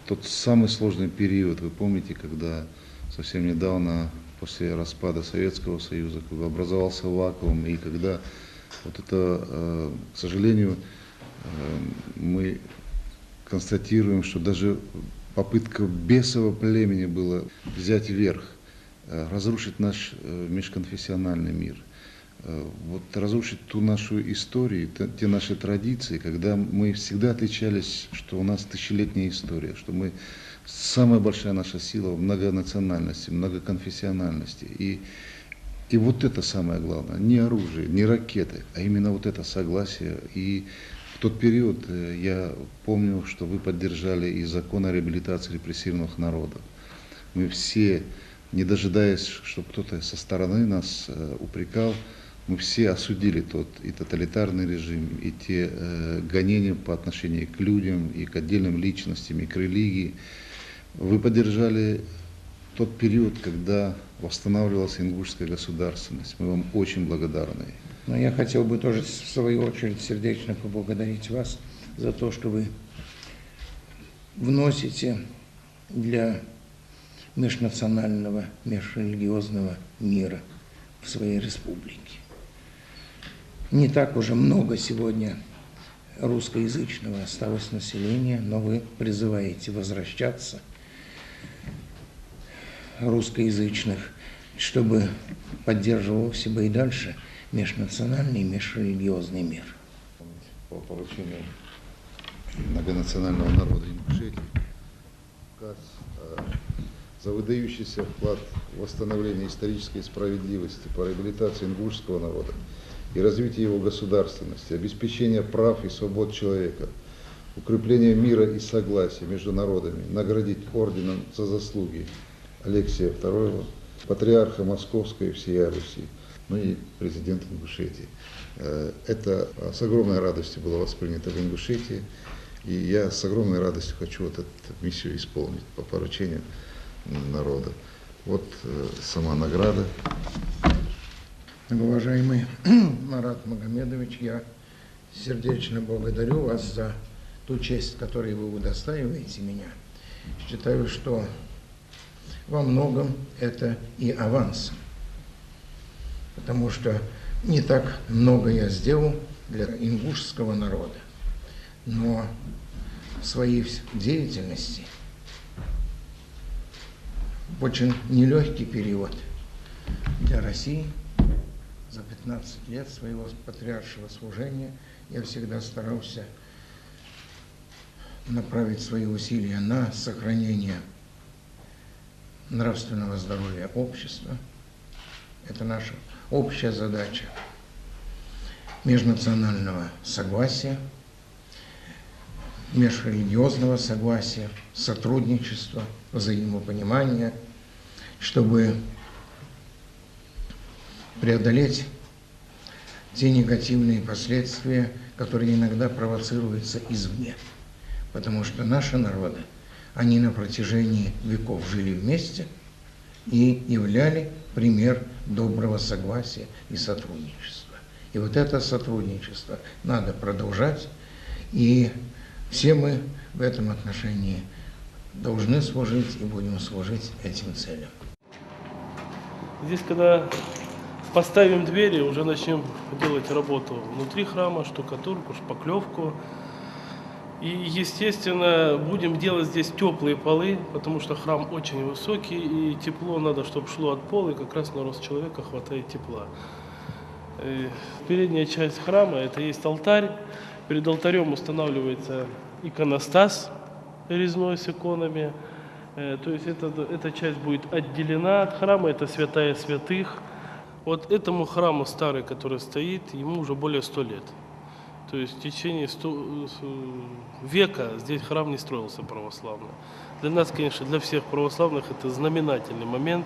тот самый сложный период, вы помните, когда совсем недавно, после распада Советского Союза, когда образовался вакуум, и когда вот это, к сожалению, мы констатируем, что даже попытка бесового племени была взять верх, разрушить наш межконфессиональный мир, вот разрушить ту нашу историю, те наши традиции, когда мы всегда отличались, что у нас тысячелетняя история, что мы самая большая наша сила в многонациональности, многоконфессиональности. И вот это самое главное, не оружие, не ракеты, а именно вот это согласие. И в тот период я помню, что вы поддержали и закон о реабилитации репрессированных народов. Мы все, не дожидаясь, чтобы кто-то со стороны нас упрекал, мы все осудили тот и тоталитарный режим, и те гонения по отношению к людям, и к отдельным личностям, и к религии. Вы поддержали тот период, когда восстанавливалась ингушская государственность. Мы вам очень благодарны. Но я хотел бы тоже, в свою очередь, сердечно поблагодарить вас за то, что вы вносите для межнационального, межрелигиозного мира в своей республике. Не так уже много сегодня русскоязычного осталось населения, но вы призываете возвращаться русскоязычных, чтобы поддерживал в себе и дальше межнациональный и межрелигиозный мир. По поручению многонационального народа Ингушетии указ за выдающийся вклад в восстановление исторической справедливости по реабилитации ингушского народа и развитие его государственности, обеспечение прав и свобод человека, укрепление мира и согласия между народами, наградить орденом за заслуги Алексия II, патриарха Московской и всея Руси, ну и президента Ингушетии. Это с огромной радостью было воспринято в Ингушетии, и я с огромной радостью хочу вот эту миссию исполнить по поручению народа. Вот сама награда. Уважаемый Марат Магомедович, я сердечно благодарю вас за ту честь, которой вы удостаиваете меня. Считаю, что во многом это и аванс, потому что не так много я сделал для ингушского народа, но в своей деятельности в очень нелегкий период для России за 15 лет своего патриаршего служения я всегда старался направить свои усилия на сохранение нравственного здоровья общества. Это наша общая задача межнационального согласия, межрелигиозного согласия, сотрудничества, взаимопонимания, чтобы преодолеть те негативные последствия, которые иногда провоцируются извне. Потому что наши народы, они на протяжении веков жили вместе и являли пример доброго согласия и сотрудничества. И вот это сотрудничество надо продолжать, и все мы в этом отношении должны служить и будем служить этим целям. Здесь, когда поставим двери, уже начнем делать работу внутри храма, штукатурку, шпаклевку. И, естественно, будем делать здесь теплые полы, потому что храм очень высокий, и тепло надо, чтобы шло от пола, и как раз на рост человека хватает тепла. Передняя часть храма – это есть алтарь. Перед алтарем устанавливается иконостас резной с иконами. То есть эта часть будет отделена от храма, это святая святых. Вот этому храму старый, который стоит, ему уже более 100 лет. То есть в течение века здесь храм не строился православно. Для нас, конечно, для всех православных это знаменательный момент,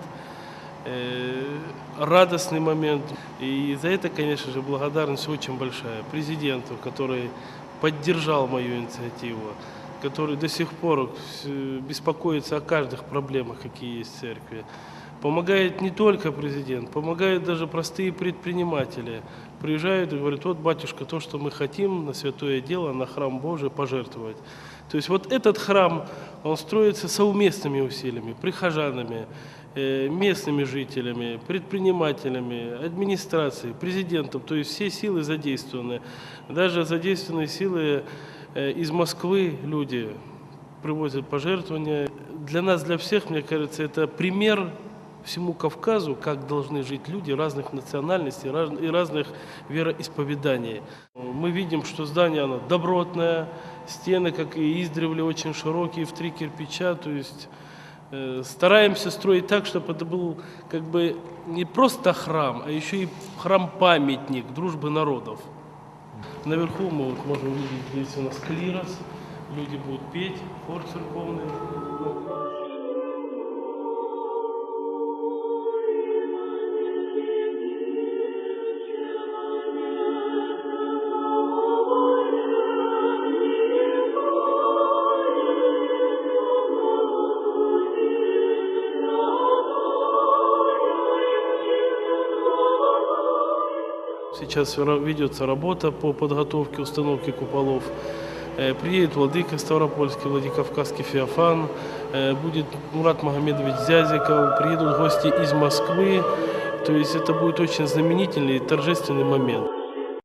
радостный момент. И за это, конечно же, благодарность очень большая президенту, который поддержал мою инициативу, который до сих пор беспокоится о каждых проблемах, какие есть в церкви. Помогает не только президент, помогают даже простые предприниматели. Приезжают и говорят: вот, батюшка, то, что мы хотим на святое дело, на храм Божий пожертвовать. То есть вот этот храм, он строится совместными усилиями, прихожанами, местными жителями, предпринимателями, администрацией, президентом. То есть все силы задействованы. Даже задействованные силы из Москвы люди привозят пожертвования. Для нас, для всех, мне кажется, это пример всему Кавказу, как должны жить люди разных национальностей и разных вероисповеданий. Мы видим, что здание оно добротное, стены, как и издревле, очень широкие, в 3 кирпича. То есть стараемся строить так, чтобы это был как бы не просто храм, а еще и храм-памятник дружбы народов. Наверху мы вот можем видеть, здесь у нас клирос, люди будут петь, хор церковный. Сейчас ведется работа по подготовке установки куполов. Приедет владыка Ставропольский, Владикавказский Феофан, будет Мурат Магомедович Зязиков, приедут гости из Москвы. То есть это будет очень знаменательный и торжественный момент.